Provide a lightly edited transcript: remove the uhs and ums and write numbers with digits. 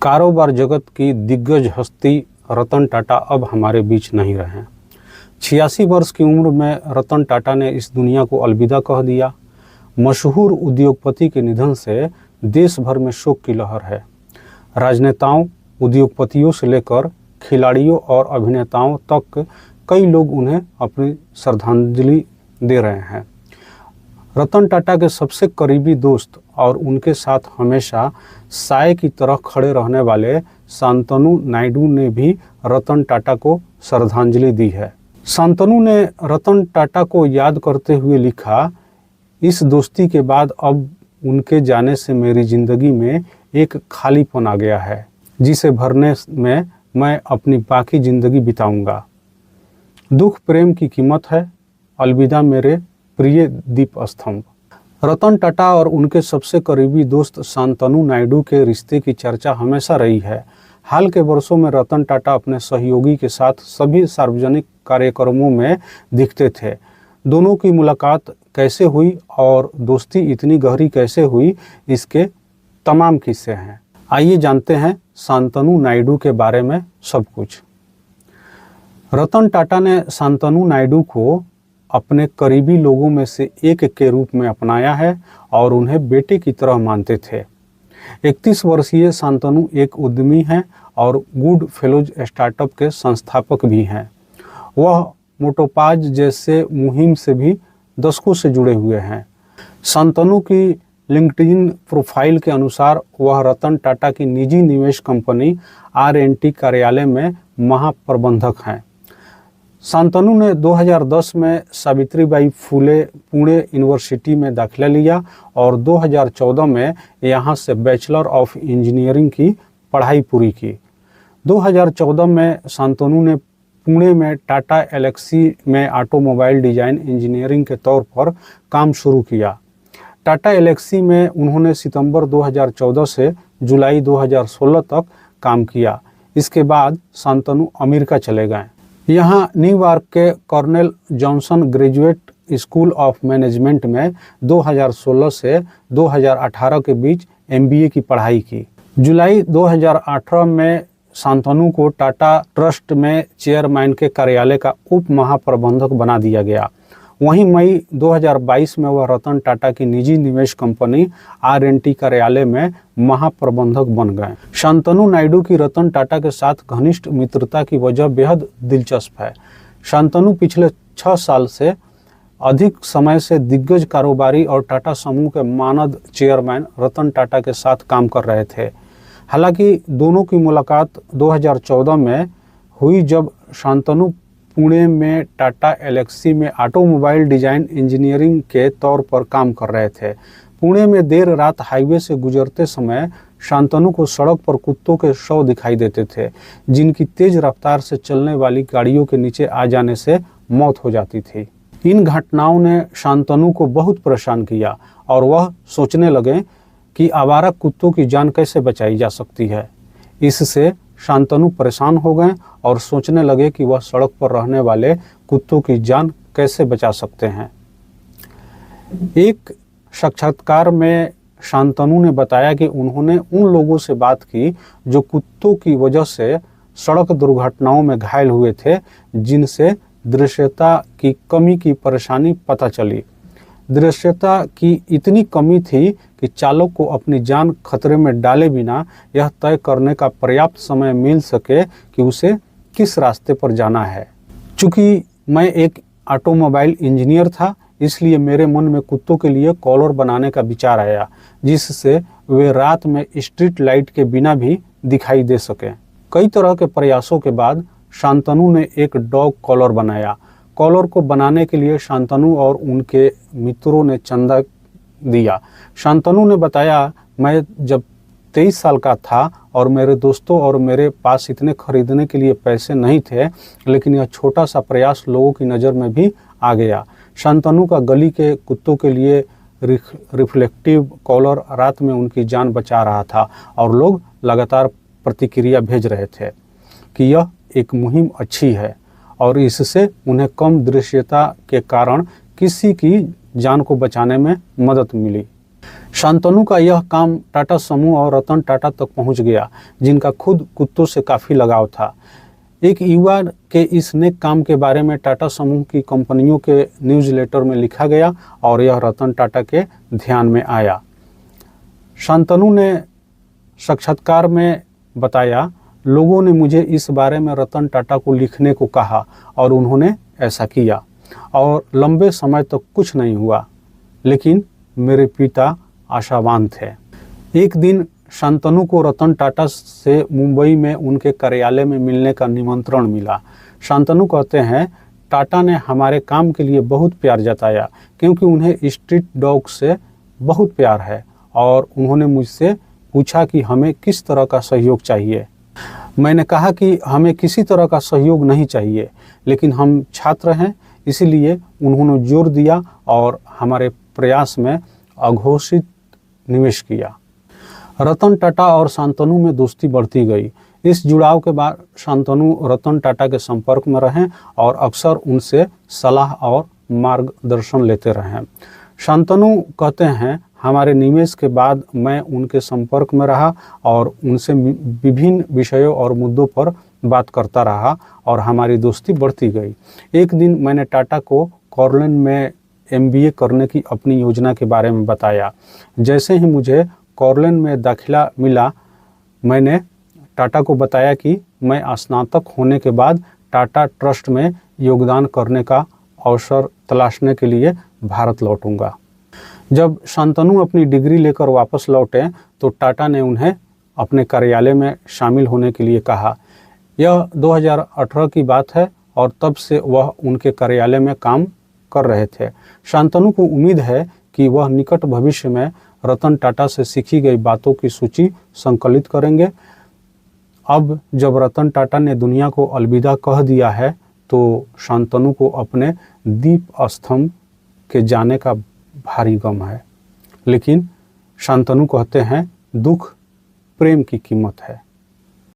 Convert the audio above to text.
कारोबार जगत की दिग्गज हस्ती रतन टाटा अब हमारे बीच नहीं रहे। 86 वर्ष की उम्र में रतन टाटा ने इस दुनिया को अलविदा कह दिया। मशहूर उद्योगपति के निधन से देश भर में शोक की लहर है। राजनेताओं, उद्योगपतियों से लेकर खिलाड़ियों और अभिनेताओं तक कई लोग उन्हें अपनी श्रद्धांजलि दे रहे हैं। रतन टाटा के सबसे करीबी दोस्त और उनके साथ हमेशा साए की तरह खड़े रहने वाले शांतनु नायडू ने भी रतन टाटा को श्रद्धांजलि दी है। शांतनु ने रतन टाटा को याद करते हुए लिखा, इस दोस्ती के बाद अब उनके जाने से मेरी जिंदगी में एक खालीपन आ गया है, जिसे भरने में मैं अपनी बाकी जिंदगी बिताऊंगा। दुख प्रेम की कीमत है, अलविदा मेरे प्रिय दीप स्तंभ। रतन टाटा और उनके सबसे करीबी दोस्त शांतनु नायडू के रिश्ते की चर्चा हमेशा रही है। हाल के वर्षों में रतन टाटा अपने सहयोगी के साथ सभी सार्वजनिक कार्यक्रमों में दिखते थे। दोनों की मुलाकात कैसे हुई और दोस्ती इतनी गहरी कैसे हुई, इसके तमाम किस्से हैं। आइए जानते हैं शांतनु नायडू के बारे में सब कुछ। रतन टाटा ने शांतनु नायडू को अपने करीबी लोगों में से एक के रूप में अपनाया है और उन्हें बेटे की तरह मानते थे। 31 वर्षीय शांतनु एक उद्यमी हैं और गुड फेलोज स्टार्टअप के संस्थापक भी हैं। वह मोटोपाज जैसे मुहिम से भी दशकों से जुड़े हुए हैं। शांतनु की लिंक्डइन प्रोफाइल के अनुसार वह रतन टाटा की निजी निवेश कंपनी R&T कार्यालय में महाप्रबंधक हैं। शांतनु ने 2010 में सावित्रीबाई फुले पुणे यूनिवर्सिटी में दाखिला लिया और 2014 में यहां से बैचलर ऑफ इंजीनियरिंग की पढ़ाई पूरी की। 2014 में शांतनु ने पुणे में टाटा एलेक्सी में ऑटोमोबाइल डिजाइन इंजीनियरिंग के तौर पर काम शुरू किया। टाटा एलेक्सी में उन्होंने सितंबर 2014 से जुलाई 2016 तक काम किया। इसके बाद शांतनु अमेरिका चले गए। यहाँ न्यूयॉर्क के kernel Johnson graduate school of management में 2016 से 2018 के बीच MBA की पढ़ाई की। जुलाई 2018 में शांतनु को टाटा ट्रस्ट में चेयरमैन के कार्यालय का उप महाप्रबंधक बना दिया गया। वहीं मई 2022 में वह रतन टाटा की निजी निवेश कंपनी R&T कार्यालय में महाप्रबंधक बन गए। शांतनु नायडू की रतन टाटा के साथ घनिष्ठ मित्रता की वजह बेहद दिलचस्प है। शांतनु पिछले 6 साल से अधिक समय से दिग्गज कारोबारी और टाटा समूह के मानद चेयरमैन रतन टाटा के साथ काम कर रहे थे। हालांकि दोनों की मुलाकात 2014 में हुई, जब शांतनु पुणे में टाटा एलेक्सी में ऑटोमोबाइल डिजाइन इंजीनियरिंग के तौर पर काम कर रहे थे। पुणे में देर रात हाईवे से गुजरते समय शांतनु को सड़क पर कुत्तों के शव दिखाई देते थे, जिनकी तेज रफ्तार से चलने वाली गाड़ियों के नीचे आ जाने से मौत हो जाती थी। इन घटनाओं ने शांतनु को बहुत परेशान किया और वह सोचने लगे कि आवारा कुत्तों की जान कैसे बचाई जा सकती है। इससे शांतनु परेशान हो गए और सोचने लगे कि वह सड़क पर रहने वाले कुत्तों की जान कैसे बचा सकते हैं। एक साक्षात्कार में शांतनु ने बताया कि उन्होंने उन लोगों से बात की जो कुत्तों की वजह से सड़क दुर्घटनाओं में घायल हुए थे, जिनसे दृश्यता की कमी की परेशानी पता चली। दृश्यता की इतनी कमी थी कि चालक को अपनी जान खतरे में डाले बिना यह तय करने का पर्याप्त समय मिल सके कि उसे किस रास्ते पर जाना है। चूँकि मैं एक ऑटोमोबाइल इंजीनियर था, इसलिए मेरे मन में कुत्तों के लिए कॉलर बनाने का विचार आया, जिससे वे रात में स्ट्रीट लाइट के बिना भी दिखाई दे सकें। कई तरह के प्रयासों के बाद शांतनु ने एक डॉग कॉलर बनाया। कॉलर को बनाने के लिए शांतनु और उनके मित्रों ने चंदा दिया। शांतनु ने बताया, मैं जब 23 साल का था और मेरे दोस्तों और मेरे पास इतने खरीदने के लिए पैसे नहीं थे, लेकिन यह छोटा सा प्रयास लोगों की नज़र में भी आ गया। शांतनु का गली के कुत्तों के लिए रिफ्लेक्टिव कॉलर रात में उनकी जान बचा रहा था और लोग लगातार प्रतिक्रिया भेज रहे थे कि यह एक मुहिम अच्छी है और इससे उन्हें कम दृश्यता के कारण किसी की जान को बचाने में मदद मिली। शांतनु का यह काम टाटा समूह और रतन टाटा तक पहुंच गया, जिनका खुद कुत्तों से काफ़ी लगाव था। एक युवा के इस नेक काम के बारे में टाटा समूह की कंपनियों के न्यूज़लेटर में लिखा गया और यह रतन टाटा के ध्यान में आया। शांतनु ने साक्षात्कार में बताया, लोगों ने मुझे इस बारे में रतन टाटा को लिखने को कहा और उन्होंने ऐसा किया और लंबे समय तक कुछ नहीं हुआ, लेकिन मेरे पिता आशावान थे। एक दिन शांतनु को रतन टाटा से मुंबई में उनके कार्यालय में मिलने का निमंत्रण मिला। शांतनु कहते हैं, टाटा ने हमारे काम के लिए बहुत प्यार जताया क्योंकि उन्हें स्ट्रीट डॉग से बहुत प्यार है और उन्होंने मुझसे पूछा कि हमें किस तरह का सहयोग चाहिए। मैंने कहा कि हमें किसी तरह का सहयोग नहीं चाहिए, लेकिन हम छात्र हैं, इसीलिए उन्होंने जोर दिया और हमारे प्रयास में अघोषित निवेश किया। रतन टाटा और शांतनु में दोस्ती बढ़ती गई। इस जुड़ाव के बाद शांतनु रतन टाटा के संपर्क में रहे और अक्सर उनसे सलाह और मार्गदर्शन लेते रहे। शांतनु कहते हैं, हमारे निवेश के बाद मैं उनके संपर्क में रहा और उनसे विभिन्न विषयों और मुद्दों पर बात करता रहा और हमारी दोस्ती बढ़ती गई। एक दिन मैंने टाटा को कॉर्लेन में MBA करने की अपनी योजना के बारे में बताया। जैसे ही मुझे कॉर्लेन में दाखिला मिला, मैंने टाटा को बताया कि मैं स्नातक होने के बाद टाटा ट्रस्ट में योगदान करने का अवसर तलाशने के लिए भारत लौटूंगा। जब शांतनु अपनी डिग्री लेकर वापस लौटे तो टाटा ने उन्हें अपने कार्यालय में शामिल होने के लिए कहा। यह 2018 की बात है और तब से वह उनके कार्यालय में काम कर रहे थे। शांतनु को उम्मीद है कि वह निकट भविष्य में रतन टाटा से सीखी गई बातों की सूची संकलित करेंगे। अब जब रतन टाटा ने दुनिया को अलविदा कह दिया है तो शांतनु को अपने दीप स्तंभ के जाने का भारी गम है, लेकिन शांतनु कहते हैं, दुख प्रेम की कीमत है।